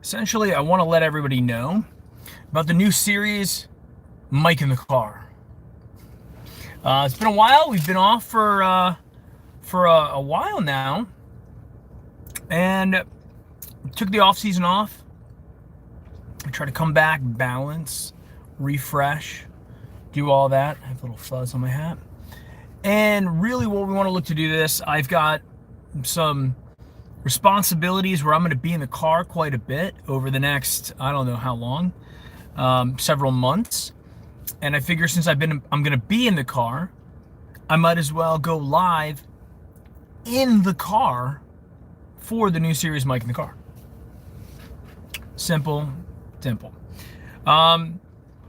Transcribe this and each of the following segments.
Essentially, I want to let everybody know about the new series, Mike in the Car. It's been a while. We've been off for a while now, and took the off season off. I try to come back, balance, refresh, do all that. I have a little fuzz on my hat. And really, what we want to look to do this, I've got some responsibilities where I'm going to be in the car quite a bit over the next, I don't know how long, several months. And I figure since I'm going to be in the car, I might as well go live in the car for the new series, Mike in the Car. Simple.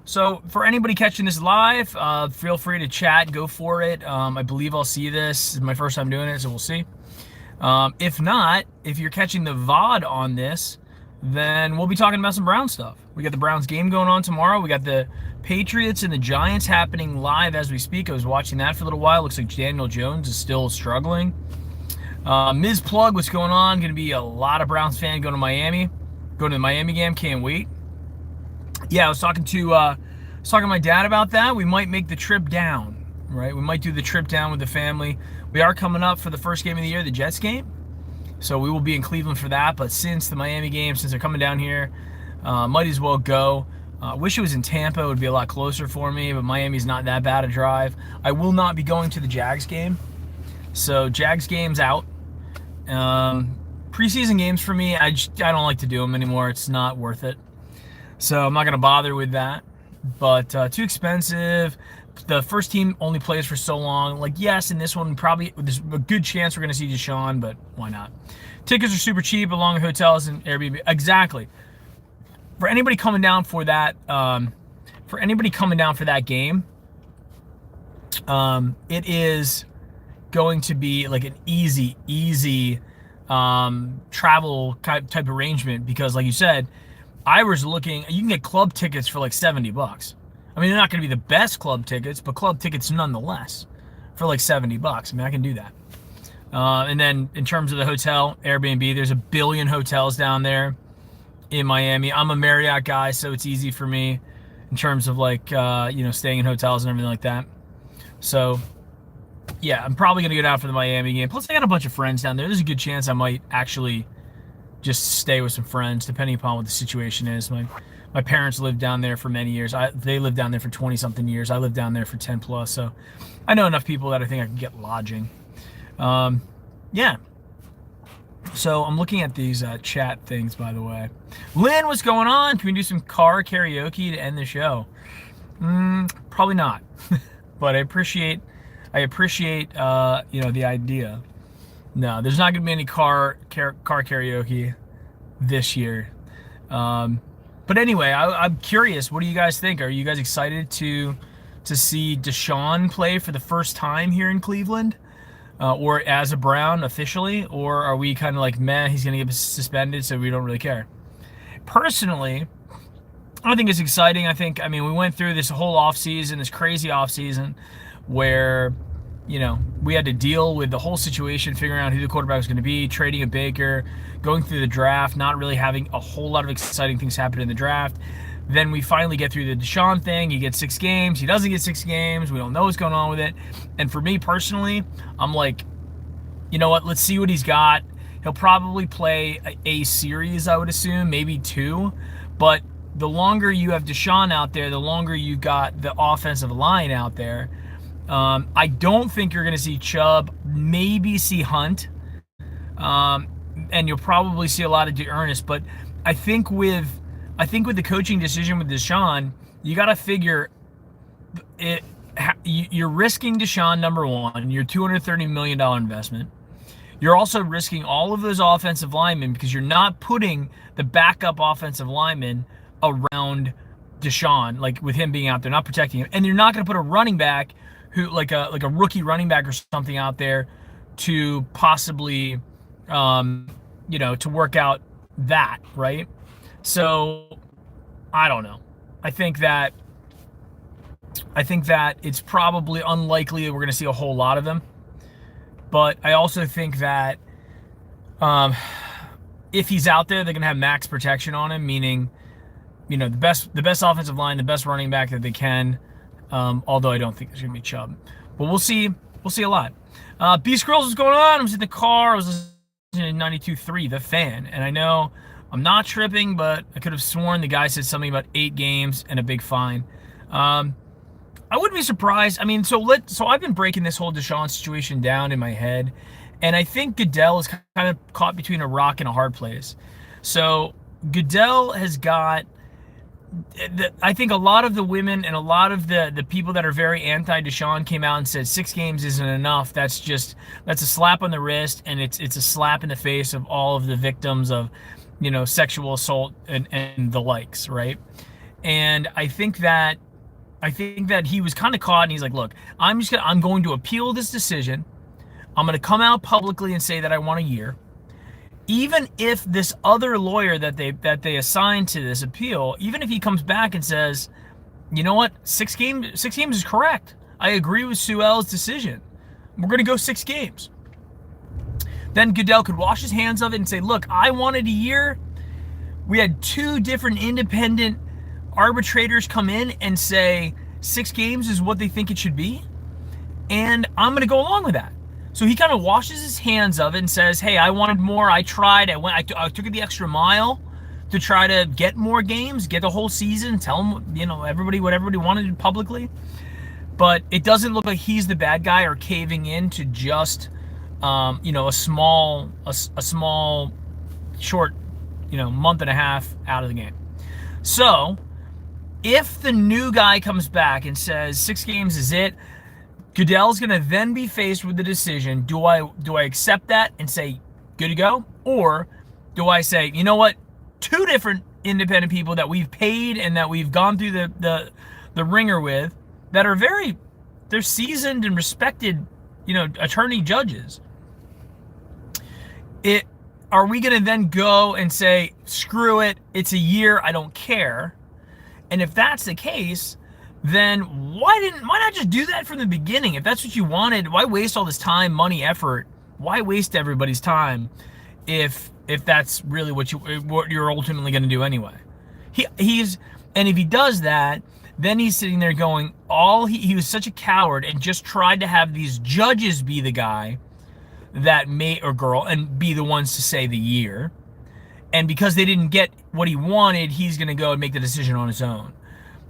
So for anybody catching this live, feel free to chat, go for it. I believe I'll see this. This is my first time doing it, so we'll see. If not, if you're catching the VOD on this, then we'll be talking about some Brown stuff. We got the Browns game going on tomorrow. We got the Patriots and the Giants happening live as we speak. I was watching that for a little while. Looks like Daniel Jones is still struggling. Ms. Plug, what's going on? Going to be a lot of Browns fans going to Miami. Going to the Miami game. Can't wait. Yeah, I was talking to my dad about that. We might make the trip down, right? We might do the trip down with the family. We are coming up for the first game of the year, the Jets game. So we will be in Cleveland for that. But since the Miami game, since they're coming down here, might as well go. Wish it was in Tampa. It would be a lot closer for me, but Miami's not that bad a drive. I will not be going to the Jags game. So Jags game's out. Preseason games for me, I don't like to do them anymore. It's not worth it. So I'm not going to bother with that. But too expensive. The first team only plays for so long. Like, yes, in this one, probably there's a good chance we're going to see Deshaun, but why not? Tickets are super cheap along with hotels and Airbnb. Exactly. For anybody coming down for that, game, it is going to be like an easy travel type arrangement because, like you said, I was looking. You can get club tickets for like $70. I mean, they're not going to be the best club tickets, but club tickets nonetheless for like $70. I mean, I can do that. And then in terms of the hotel, Airbnb, there's a billion hotels down there in Miami. I'm a Marriott guy, so it's easy for me in terms of like, staying in hotels and everything like that. So, yeah, I'm probably going to get out for the Miami game. Plus, I got a bunch of friends down there. There's a good chance I might actually just stay with some friends, depending upon what the situation is. My parents lived down there for many years. They lived down there for 20-something years. I lived down there for 10 plus, so I know enough people that I think I can get lodging. Yeah. So I'm looking at these chat things, by the way. Lynn, what's going on? Can we do some car karaoke to end the show? Probably not, but I appreciate the idea. No, there's not going to be any car karaoke this year. But anyway, I'm curious. What do you guys think? Are you guys excited to see Deshaun play for the first time here in Cleveland, or as a Brown officially, or are we kind of like, meh, he's going to get suspended, so we don't really care? Personally, I think it's exciting. I mean, we went through this whole offseason, this crazy offseason, where we had to deal with the whole situation, figuring out who the quarterback was going to be, trading a Baker, going through the draft, not really having a whole lot of exciting things happen in the draft. Then we finally get through the Deshaun thing. He gets 6 games. He doesn't get 6 games. We don't know what's going on with it. And for me personally, I'm like, you know what? Let's see what he's got. He'll probably play a series, I would assume, maybe 2. But the longer you have Deshaun out there, the longer you got the offensive line out there. I don't think you're going to see Chubb, maybe see Hunt, and you'll probably see a lot of Ernest. But I think with the coaching decision with Deshaun, you got to figure it. You're risking Deshaun, number one. Your $230 million investment. You're also risking all of those offensive linemen because you're not putting the backup offensive linemen around Deshaun, like with him being out there, not protecting him, and you're not going to put a running back who like a rookie running back or something out there to possibly to work out that, right? So I don't know. I think that it's probably unlikely that we're going to see a whole lot of them. But I also think that if he's out there, they're going to have max protection on him, meaning, the best offensive line, the best running back that they can. Although I don't think it's going to be Chubb. But we'll see. We'll see a lot. Beast Girls, what's going on? I was in the car. I was listening to 92.3, The Fan. And I know I'm not tripping, but I could have sworn the guy said something about 8 games and a big fine. I wouldn't be surprised. I mean, so I've been breaking this whole Deshaun situation down in my head. And I think Goodell is kind of caught between a rock and a hard place. So Goodell has got, I think a lot of the women and a lot of the people that are very anti-Deshaun came out and said 6 games isn't enough. That's a slap on the wrist, and it's a slap in the face of all of the victims of, sexual assault and the likes, right? And I think that he was kind of caught, and he's like, look, I'm going to appeal this decision. I'm going to come out publicly and say that I want a year. Even if this other lawyer that they assigned to this appeal, even if he comes back and says, you know what, 6 games is correct. I agree with Sue L's decision. We're going to go 6 games. Then Goodell could wash his hands of it and say, look, I wanted a year. We had 2 different independent arbitrators come in and say 6 games is what they think it should be. And I'm going to go along with that. So he kind of washes his hands of it and says, hey, I wanted more. I tried. I took the extra mile to try to get more games, get the whole season, tell them, everybody what everybody wanted publicly. But it doesn't look like he's the bad guy or caving in to just, a small, short, month and a half out of the game. So if the new guy comes back and says 6 games is it, Goodell's going to then be faced with the decision, do I accept that and say, good to go? Or do I say, you know what, 2 different independent people that we've paid and that we've gone through the ringer with that are they're seasoned and respected, attorney judges. Are we going to then go and say, screw it, it's a year, I don't care? And if that's the case, then why not just do that from the beginning? If that's what you wanted, why waste all this time, money, effort? Why waste everybody's time if that's really what you're ultimately going to do anyway? And if he does that, then he's sitting there going, he was such a coward and just tried to have these judges be the guy that or girl and be the ones to say the year. And because they didn't get what he wanted, he's going to go and make the decision on his own.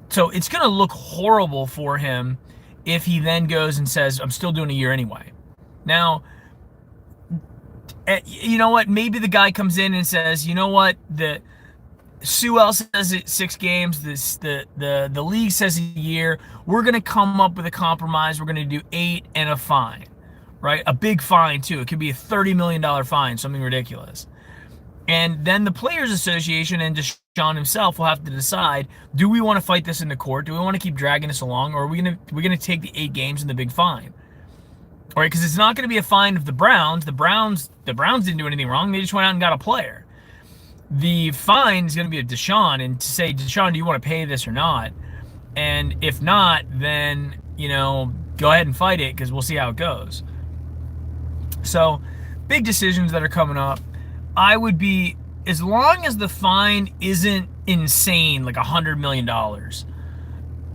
So it's going to look horrible for him if he then goes and says, I'm still doing a year anyway. Now, you know what? Maybe the guy comes in and says, you know what? Sue L says it's 6 games. The league says a year. We're going to come up with a compromise. We're going to do 8 and a fine, right? A big fine, too. It could be a $30 million fine, something ridiculous. And then the Players Association and Deshaun himself will have to decide, do we want to fight this in the court? Do we want to keep dragging this along? Or are we going to take the 8 games and the big fine? All right, because it's not going to be a fine of the Browns. The Browns didn't do anything wrong. They just went out and got a player. The fine is going to be a Deshaun, and to say, Deshaun, do you want to pay this or not? And if not, then, go ahead and fight it because we'll see how it goes. So, big decisions that are coming up. I would be, as long as the fine isn't insane, like $100 million,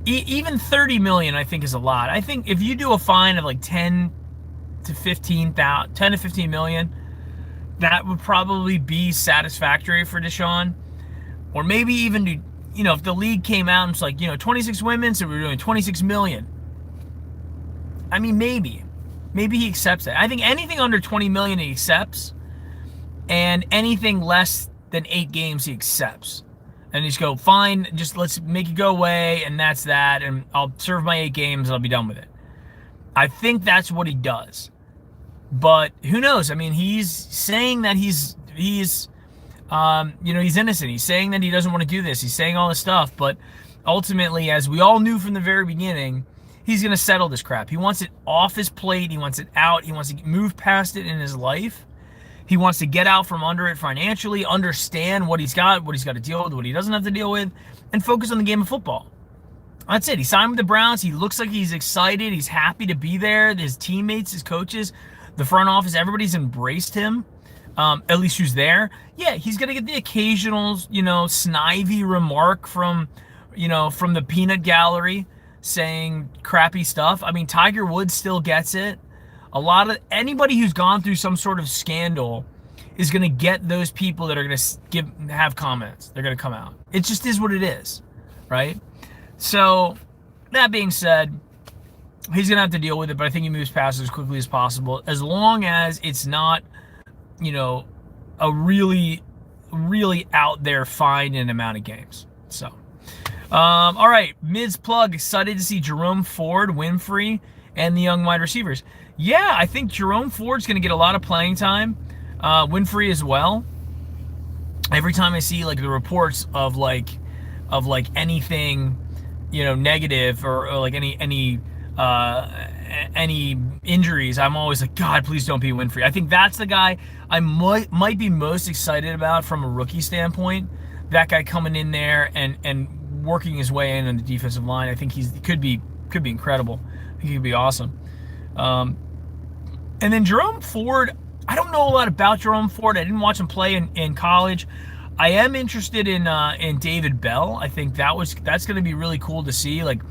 even $30 million, I think is a lot. I think if you do a fine of like 10 to 15 million, that would probably be satisfactory for Deshaun. Or maybe even do, if the league came out and it's like, 26 women, so we're doing 26 million. I mean, maybe he accepts that. I think anything under 20 million he accepts. And anything less than 8 games he accepts. And he's go, fine, just let's make it go away, and that's that, and I'll serve my 8 games and I'll be done with it. I think that's what he does. But who knows? I mean, he's saying that he's innocent. He's saying that he doesn't want to do this. He's saying all this stuff, but ultimately, as we all knew from the very beginning, he's going to settle this crap. He wants it off his plate. He wants it out. He wants to move past it in his life. He wants to get out from under it financially, understand what he's got to deal with, what he doesn't have to deal with, and focus on the game of football. That's it. He signed with the Browns. He looks like he's excited. He's happy to be there. His teammates, his coaches, the front office, everybody's embraced him. at least who's there. Yeah, he's going to get the occasional, snivy remark from, from the peanut gallery saying crappy stuff. I mean, Tiger Woods still gets it. A lot of anybody who's gone through some sort of scandal is going to get those people that are going to have comments. They're going to come out. It just is what it is, right? So that being said, he's going to have to deal with it, but I think he moves past it as quickly as possible, as long as it's not, a really, really out there fine in amount of games. So, all right, Mids plug, excited to see Jerome Ford, Winfrey, and the young wide receivers. Yeah, I think Jerome Ford's going to get a lot of playing time. Winfrey as well. Every time I see like the reports of anything, negative or like any injuries, I'm always like, God, please don't be Winfrey. I think that's the guy I might be most excited about from a rookie standpoint. That guy coming in there and working his way in on the defensive line. I think he could be incredible. I think he could be awesome. And then Jerome Ford, I don't know a lot about Jerome Ford. I didn't watch him play in college. I am interested in David Bell. I think that's going to be really cool to see. Like,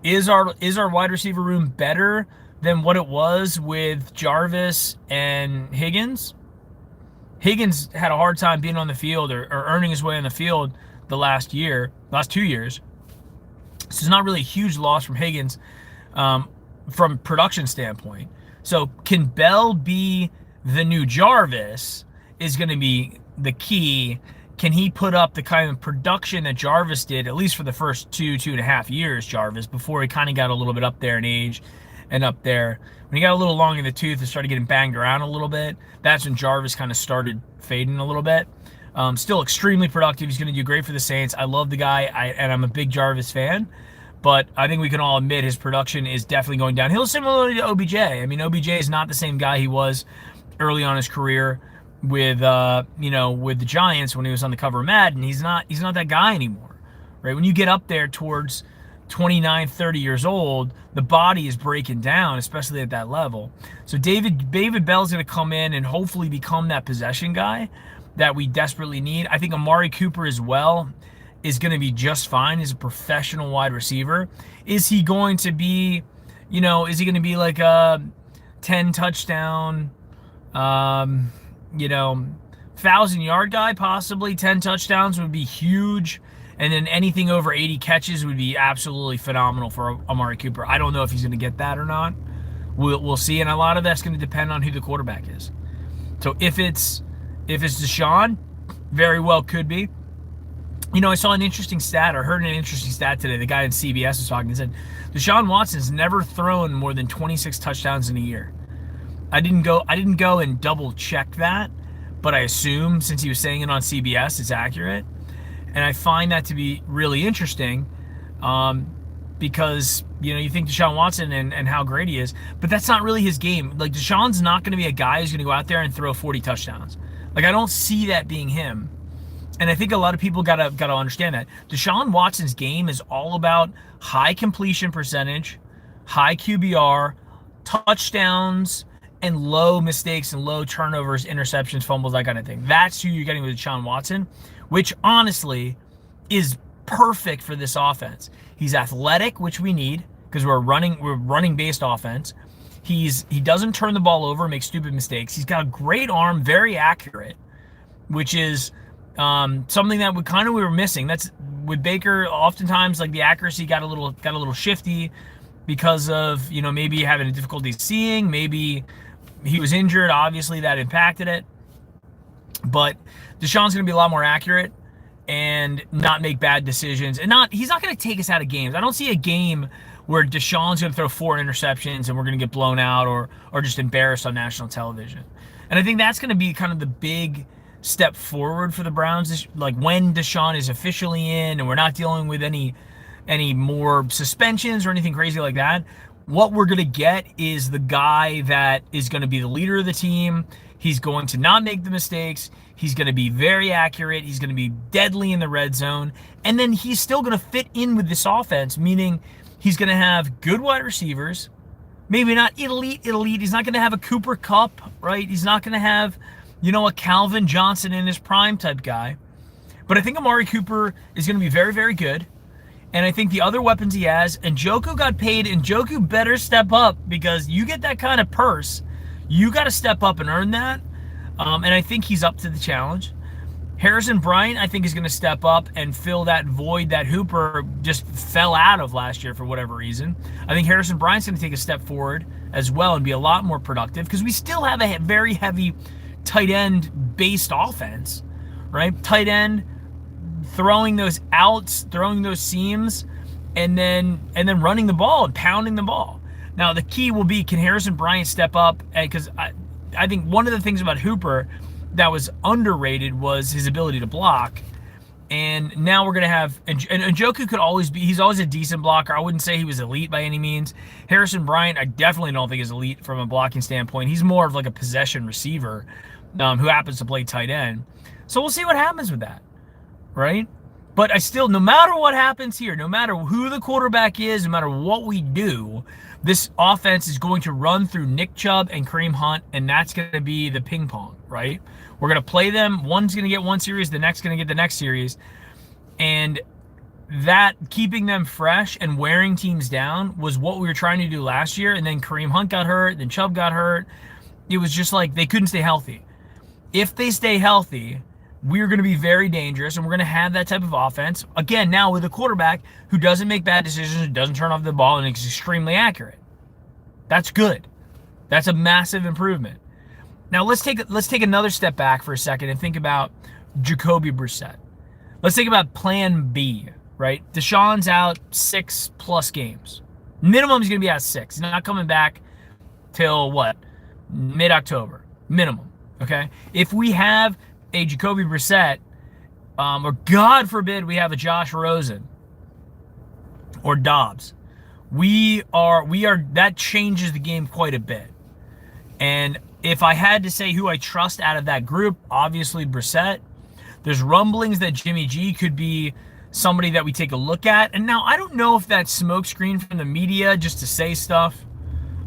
is our wide receiver room better than what it was with Jarvis and Higgins? Higgins had a hard time being on the field or earning his way on the field the last 2 years. So it's not really a huge loss from Higgins from production standpoint. So can Bell be the new Jarvis is going to be the key. Can he put up the kind of production that Jarvis did, at least for the first 2.5 years, Jarvis, before he kind of got a little bit up there in age and up there. When he got a little long in the tooth and started getting banged around a little bit, that's when Jarvis kind of started fading a little bit. Still extremely productive. He's going to do great for the Saints. I love the guy, and I'm a big Jarvis fan. But I think we can all admit his production is definitely going downhill, similarly to OBJ. I mean, OBJ is not the same guy he was early on in his career with the Giants when he was on the cover of Madden. He's not that guy anymore, right? When you get up there towards 29, 30 years old, the body is breaking down, especially at that level. So David Bell's going to come in and hopefully become that possession guy that we desperately need. I think Amari Cooper as well is going to be just fine. He's a professional wide receiver. Is he going to be, is he going to be like a 10 touchdown, 1,000-yard guy? Possibly. 10 touchdowns would be huge. And then anything over 80 catches would be absolutely phenomenal for Amari Cooper. I don't know if he's going to get that or not. We'll see. And a lot of that's going to depend on who the quarterback is. So if it's Deshaun, very well could be. I saw an interesting stat, or heard an interesting stat today. The guy at CBS was talking and said, Deshaun Watson's never thrown more than 26 touchdowns in a year. I didn't go and double check that, but I assume since he was saying it on CBS, it's accurate. And I find that to be really interesting because, you think Deshaun Watson and how great he is, but that's not really his game. Like, Deshaun's not going to be a guy who's going to go out there and throw 40 touchdowns. Like, I don't see that being him. And I think a lot of people gotta understand that. Deshaun Watson's game is all about high completion percentage, high QBR, touchdowns, and low mistakes and low turnovers, interceptions, fumbles, that kind of thing. That's who you're getting with Deshaun Watson, which honestly is perfect for this offense. He's athletic, which we need because we're running based offense. He doesn't turn the ball over, make stupid mistakes. He's got a great arm, very accurate, which is something that we were missing. That's with Baker. Oftentimes, like, the accuracy got a little shifty because of maybe having a difficulty seeing. Maybe he was injured. Obviously, that impacted it. But Deshaun's going to be a lot more accurate and not make bad decisions. And he's not going to take us out of games. I don't see a game where Deshaun's going to throw 4 interceptions and we're going to get blown out or just embarrassed on national television. And I think that's going to be kind of the big step forward for the Browns, like when Deshaun is officially in and we're not dealing with any more suspensions or anything crazy like that. What we're going to get is the guy that is going to be the leader of the team. He's going to not make the mistakes. He's going to be very accurate. He's going to be deadly in the red zone. And then he's still going to fit in with this offense, meaning he's going to have good wide receivers, maybe not elite. He's not going to have a Cooper Kupp, right? He's not going to have you know, a Calvin Johnson in his prime type guy. But I think Amari Cooper is going to be very, very good. And I think the other weapons he has, and Njoku got paid, and Njoku better step up, because you get that kind of purse, you got to step up and earn that. And I think he's up to the challenge. Harrison Bryant, I think, is going to step up and fill that void that Hooper just fell out of last year for whatever reason. I think Harrison Bryant's going to take a step forward as well and be a lot more productive, because we still have a very heavy tight end based offense, right? Tight end throwing those outs, throwing those seams, and then running the ball and pounding the ball. Now the key will be, can Harrison Bryant step up? Because I think one of the things about Hooper that was underrated was his ability to block. And now we're going to have, and Njoku could always be, he's always a decent blocker. I wouldn't say he was elite by any means. Harrison Bryant, I definitely don't think is elite from a blocking standpoint. He's more of like a possession receiver who happens to play tight end. So we'll see what happens with that, right? But I still, no matter what happens here, no matter who the quarterback is, no matter what we do, this offense is going to run through Nick Chubb and Kareem Hunt, and that's going to be the ping pong, right? We're going to play them. One's going to get one series, the next going to get the next series. And that, keeping them fresh and wearing teams down, was what we were trying to do last year. And then Kareem Hunt got hurt, then Chubb got hurt. It was just like they couldn't stay healthy. If they stay healthy, we're going to be very dangerous, and we're going to have that type of offense. Again, now with a quarterback who doesn't make bad decisions, who doesn't turn off the ball, and is extremely accurate. That's good. That's a massive improvement. Now let's take another step back for a second and think about Jacoby Brissett. Let's think about plan B, right? Deshaun's out 6+ games. Minimum, he's going to be out 6. He's not coming back till what? Mid-October. Minimum, okay? If we have a Jacoby Brissett, or God forbid we have a Josh Rosen or Dobbs, we are that changes the game quite a bit. And if I had to say who I trust out of that group, obviously Brissett. There's rumblings that Jimmy G could be somebody that we take a look at. And now I don't know if that's smokescreen from the media just to say stuff.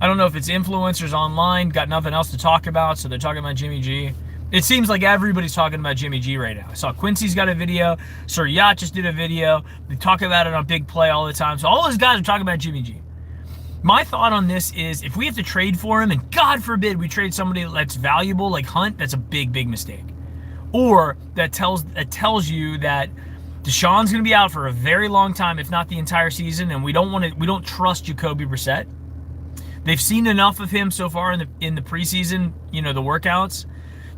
I don't know if it's influencers online, got nothing else to talk about, so they're talking about Jimmy G. It seems like everybody's talking about Jimmy G right now. I saw Quincy's got a video. Sir Yacht just did a video. They talk about it on Big Play all the time. So all those guys are talking about Jimmy G. My thought on this is, if we have to trade for him, and God forbid we trade somebody that's valuable like Hunt, that's a big, big mistake. Or that tells you that Deshaun's going to be out for a very long time, if not the entire season, and we don't trust Jacoby Brissett. They've seen enough of him so far in the preseason, the workouts,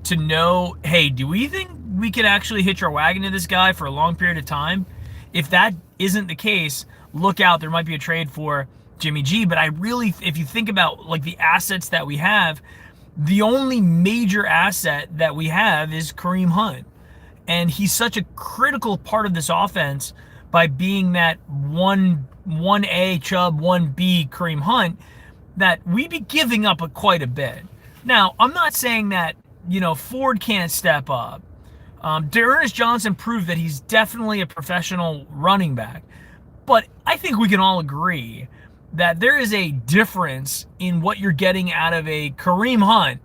to know, hey, do we think we could actually hitch our wagon to this guy for a long period of time? If that isn't the case, look out. There might be a trade for Jimmy G. But if you think about like the assets that we have, the only major asset that we have is Kareem Hunt. And he's such a critical part of this offense by being that 1A Chubb, 1B Kareem Hunt, that we'd be giving up quite a bit. Now, I'm not saying that, Ford can't step up. D'Ernest Johnson proved that he's definitely a professional running back. But I think we can all agree that there is a difference in what you're getting out of a Kareem Hunt,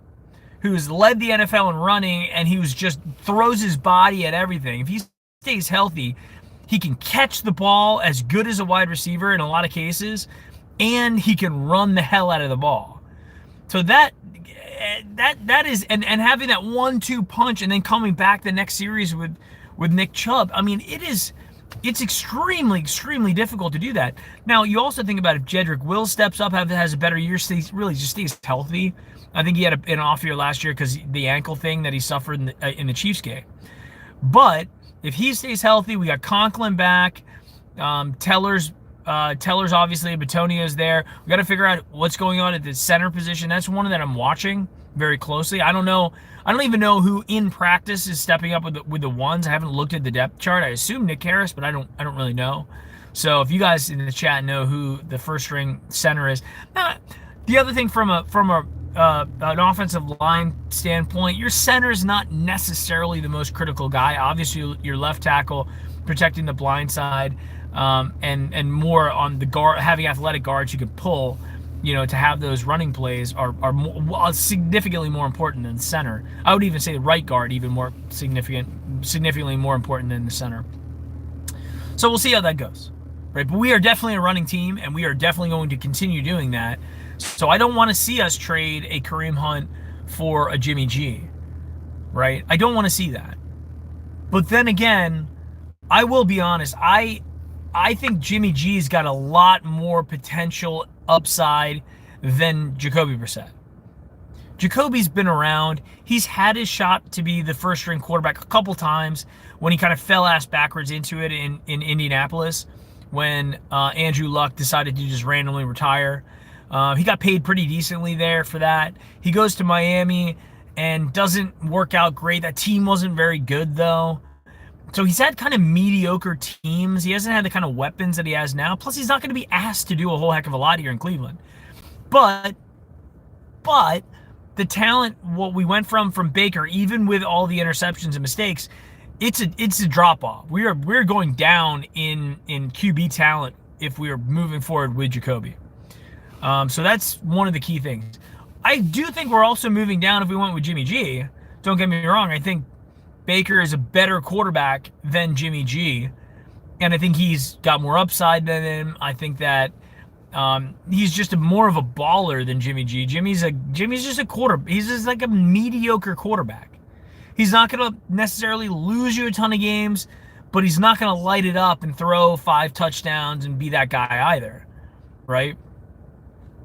who's led the NFL in running, and he just throws his body at everything. If he stays healthy, he can catch the ball as good as a wide receiver in a lot of cases, and he can run the hell out of the ball. So that is, and having that 1-2 punch and then coming back the next series with Nick Chubb, I mean, it's extremely, extremely difficult to do that. Now, you also think about if Jedrick Wills steps up, has a better year, really just stays healthy. I think he had an off year last year because the ankle thing that he suffered in the Chiefs game. But if he stays healthy, we got Conklin back, Teller's obviously, Batonio's there. We got to figure out what's going on at the center position. That's one that I'm watching very closely. I don't even know who in practice is stepping up with the ones. I haven't looked at the depth chart. I assume Nick Harris, but I don't really know. So if you guys in the chat know who the first string center is. The other thing from an offensive line standpoint, your center is not necessarily the most critical guy. Obviously, your left tackle protecting the blind side, and more on the guard, having athletic guards you can pull. to have those running plays are significantly more important than the center. I would even say the right guard even more significantly more important than the center. So we'll see how that goes, right? But we are definitely a running team, and we are definitely going to continue doing that. So I don't want to see us trade a Kareem Hunt for a Jimmy G, right? I don't want to see that. But then again, I will be honest. I think Jimmy G's got a lot more potential upside than Jacoby Brissett. Jacoby's been around. He's had his shot to be the first string quarterback a couple times when he kind of fell ass backwards into it in Indianapolis when Andrew Luck decided to just randomly retire. He got paid pretty decently there for that. He goes to Miami and doesn't work out great. That team wasn't very good, though. So he's had kind of mediocre teams. He hasn't had the kind of weapons that he has now. Plus, he's not going to be asked to do a whole heck of a lot here in Cleveland. But the talent, what we went from Baker, even with all the interceptions and mistakes, it's a drop off. We're going down in QB talent if we are moving forward with Jacoby. So that's one of the key things. I do think we're also moving down if we went with Jimmy G. Don't get me wrong. I think Baker is a better quarterback than Jimmy G, and I think he's got more upside than him. I think that he's just more of a baller than Jimmy G. Jimmy's just a he's just like a mediocre quarterback. He's not going to necessarily lose you a ton of games, but he's not going to light it up and throw 5 touchdowns and be that guy either, right?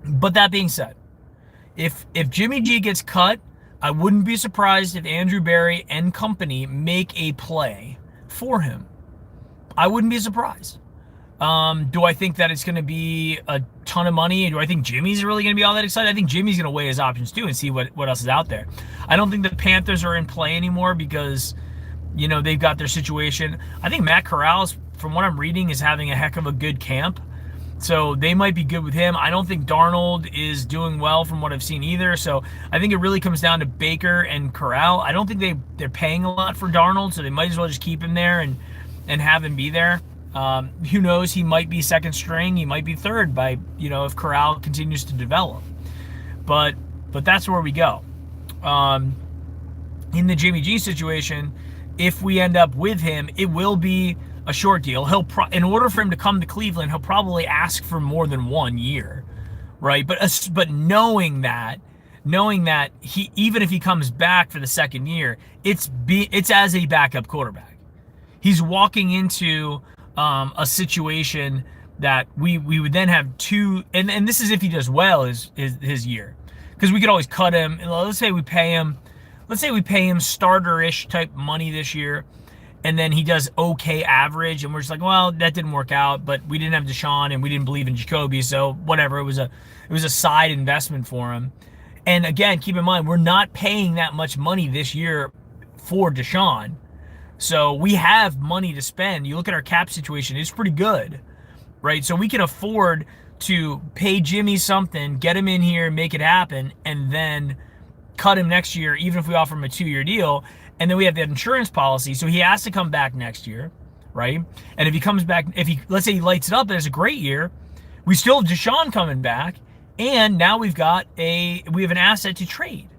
But that being said, if Jimmy G gets cut, I wouldn't be surprised if Andrew Berry and company make a play for him. I wouldn't be surprised. Do I think that it's going to be a ton of money? Do I think Jimmy's really going to be all that excited? I think Jimmy's going to weigh his options too and see what else is out there. I don't think the Panthers are in play anymore because, they've got their situation. I think Matt Corral's, from what I'm reading, is having a heck of a good camp. So they might be good with him. I don't think Darnold is doing well from what I've seen either. So I think it really comes down to Baker and Corral. I don't think they're paying a lot for Darnold, so they might as well just keep him there and have him be there. Who knows? He might be second string. He might be third by, if Corral continues to develop. But that's where we go. In the Jimmy G situation, if we end up with him, it will be a short deal. In order for him to come to Cleveland, he'll probably ask for more than 1 year, right? But knowing that he, even if he comes back for the second year, it's as a backup quarterback. He's walking into a situation that we would then have two, and this is if he does well his year, because we could always cut him. Let's say we pay him starter-ish type money this year. And then he does okay average, and we're just like, well, that didn't work out, but we didn't have Deshaun, and we didn't believe in Jacoby, so whatever. It was a side investment for him. And again, keep in mind, we're not paying that much money this year for Deshaun, so we have money to spend. You look at our cap situation; it's pretty good, right? So we can afford to pay Jimmy something, get him in here, make it happen, and then cut him next year, even if we offer him a 2-year deal. And then we have that insurance policy, so he has to come back next year, right? And if he comes back, let's say he lights it up and has a great year, we still have Deshaun coming back, and now we have an asset to trade,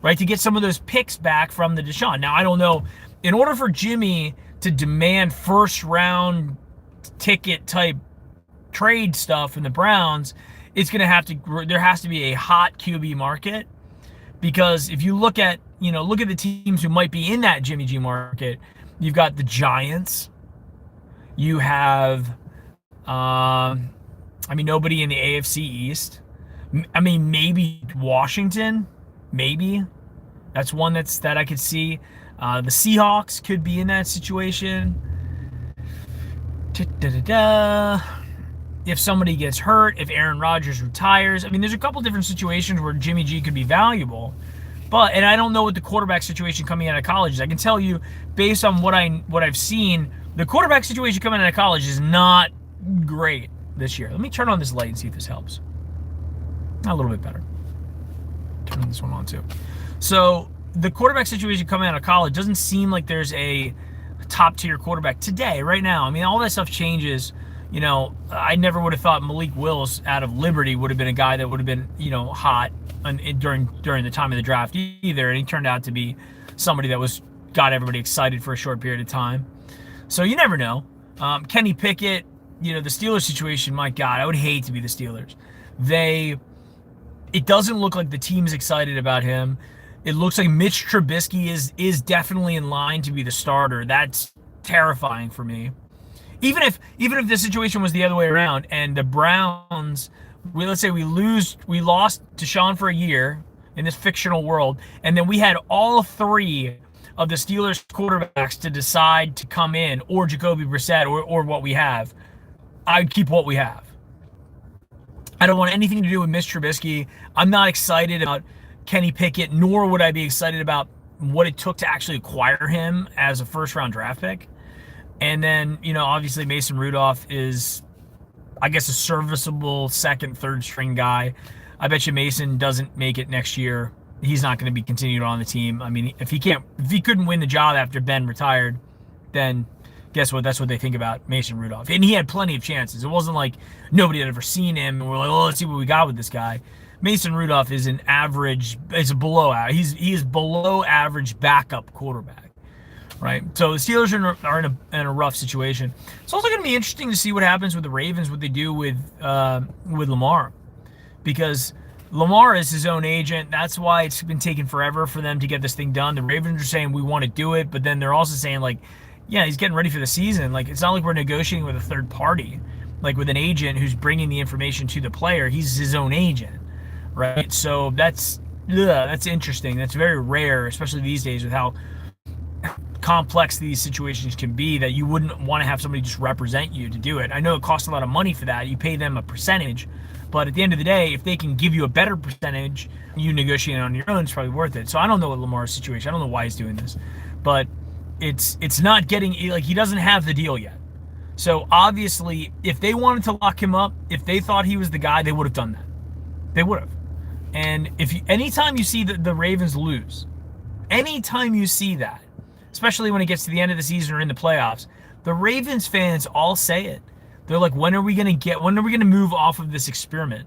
right? To get some of those picks back from the Deshaun. Now, I don't know, in order for Jimmy to demand first round ticket type trade stuff from the Browns, there has to be a hot QB market, because if you look at the teams who might be in that Jimmy G market, you've got the Giants. You have, nobody in the AFC East. Maybe Washington. Maybe. That's one that I could see. The Seahawks could be in that situation. If somebody gets hurt, if Aaron Rodgers retires. There's a couple different situations where Jimmy G could be valuable. And I don't know what the quarterback situation coming out of college is. I can tell you, based on what I've seen, the quarterback situation coming out of college is not great this year. Let me turn on this light and see if this helps. A little bit better. Turn this one on too. So the quarterback situation coming out of college doesn't seem like there's a top-tier quarterback today, right now. All that stuff changes, I never would have thought Malik Willis out of Liberty would have been a guy that would have been, hot during the time of the draft either. And he turned out to be somebody that got everybody excited for a short period of time. So you never know. Kenny Pickett, the Steelers situation, my God, I would hate to be the Steelers. It doesn't look like the team's excited about him. It looks like Mitch Trubisky is definitely in line to be the starter. That's terrifying for me. Even if the situation was the other way around and the Browns, let's say we lost Deshaun for a year in this fictional world, and then we had all three of the Steelers quarterbacks to decide to come in, or Jacoby Brissett, or what we have, I'd keep what we have. I don't want anything to do with Mitch Trubisky. I'm not excited about Kenny Pickett, nor would I be excited about what it took to actually acquire him as a first-round draft pick. And then, obviously Mason Rudolph is, I guess, a serviceable second, third string guy. I bet you Mason doesn't make it next year. He's not going to be continued on the team. I mean, if he couldn't win the job after Ben retired, then guess what? That's what they think about Mason Rudolph. And he had plenty of chances. It wasn't like nobody had ever seen him and we're like, oh, let's see what we got with this guy. Mason Rudolph is he is below average backup quarterback. Right, so the Steelers are in a rough situation. It's also going to be interesting to see what happens with the Ravens, what they do with Lamar, because Lamar is his own agent. That's why it's been taking forever for them to get this thing done. The Ravens are saying we want to do it, but then they're also saying like, yeah, he's getting ready for the season. Like, it's not like we're negotiating with a third party, like with an agent who's bringing the information to the player. He's his own agent, right? So that's interesting. That's very rare, especially these days with how complex these situations can be, that you wouldn't want to have somebody just represent you to do it. I know it costs a lot of money for that. You pay them a percentage, but at the end of the day, if they can give you a better percentage, you negotiate on your own, it's probably worth it. So I don't know what Lamar's situation. I don't know why he's doing this, but it's not getting, like, he doesn't have the deal yet. So obviously, if they wanted to lock him up, if they thought he was the guy, they would have done that. They would have. And anytime you see the Ravens lose, anytime you see that, especially when it gets to the end of the season or in the playoffs, the Ravens fans all say it. They're like, when are we going to move off of this experiment?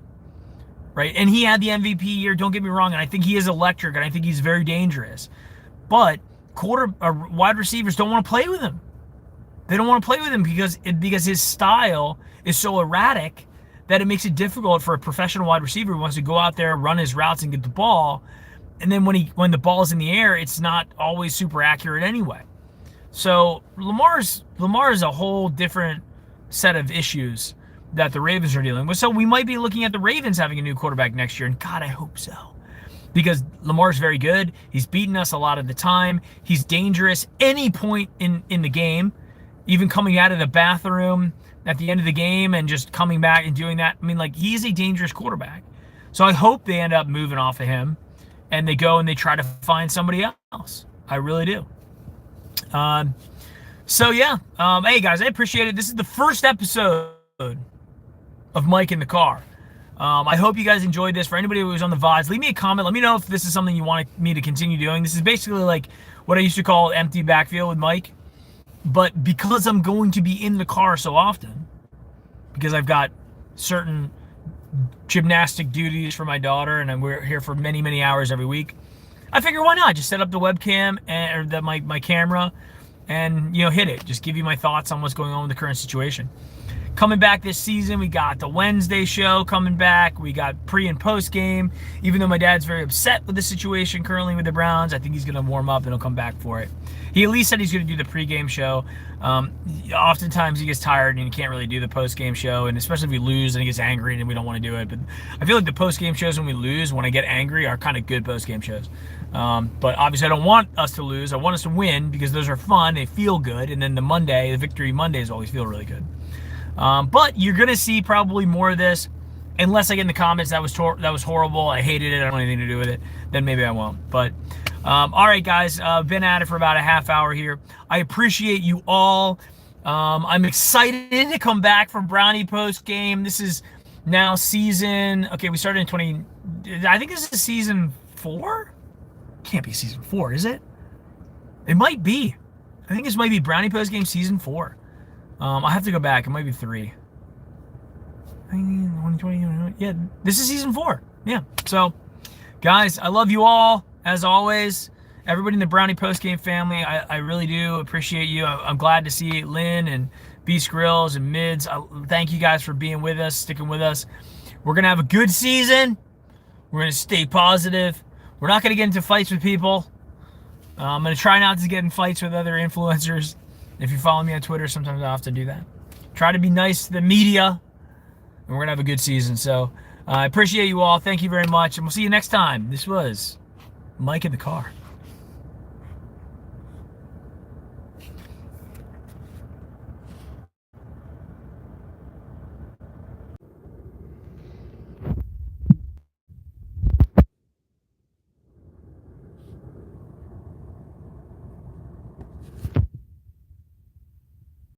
Right? And he had the MVP year, don't get me wrong, and I think he is electric, and I think he's very dangerous. But wide receivers don't want to play with him. They don't want to play with him because his style is so erratic that it makes it difficult for a professional wide receiver who wants to go out there, run his routes, and get the ball. And then when the ball is in the air, it's not always super accurate anyway. So Lamar's a whole different set of issues that the Ravens are dealing with. So we might be looking at the Ravens having a new quarterback next year, and God, I hope so. Because Lamar's very good. He's beaten us a lot of the time. He's dangerous any point in the game, even coming out of the bathroom at the end of the game and just coming back and doing that. I mean, like, he's a dangerous quarterback. So I hope they end up moving off of him and they go and they try to find somebody else. I really do. So yeah, hey guys, I appreciate it. This is the first episode of Mike in the Car. I hope you guys enjoyed this. For anybody who was on the VODs, leave me a comment. Let me know if this is something you want me to continue doing. This is basically like what I used to call empty backfield with Mike. But because I'm going to be in the car so often, because I've got certain gymnastic duties for my daughter and we're here for many, many hours every week, I figure why not? Just set up the webcam or my camera and, hit it. Just give you my thoughts on what's going on with the current situation. Coming back this season, we got the Wednesday show coming back. We got pre and post game. Even though my dad's very upset with the situation currently with the Browns, I think he's going to warm up and he'll come back for it. He at least said he's going to do the pregame show. Oftentimes he gets tired and he can't really do the post-game show, and especially if we lose and he gets angry and we don't want to do it. But I feel like the post-game shows when we lose, when I get angry, are kind of good post-game shows. But obviously I don't want us to lose. I want us to win because those are fun. They feel good. And then the Victory Mondays always feel really good. But you're going to see probably more of this, unless I get in the comments that was horrible, I hated it, I don't want anything to do with it, then maybe I won't. But all right, guys, been at it for about a half hour here. I appreciate you all. I'm excited to come back from Brownie post game. This is now season, okay, we started in I think this is season 4? Can't be season 4, is it? It might be. I think this might be Brownie post game season 4. I have to go back. It might be 3. 2020. Yeah, this is season 4. Yeah. So, guys, I love you all as always. Everybody in the Brownie Postgame family, I really do appreciate you. I'm glad to see Lynn and Beast Grills and Mids. Thank you guys for being with us, sticking with us. We're going to have a good season. We're going to stay positive. We're not going to get into fights with people. I'm going to try not to get in fights with other influencers. If you follow me on Twitter, sometimes I have to do that. Try to be nice to the media, and we're going to have a good season. So I appreciate you all. Thank you very much, and we'll see you next time. This was Mike in the Car.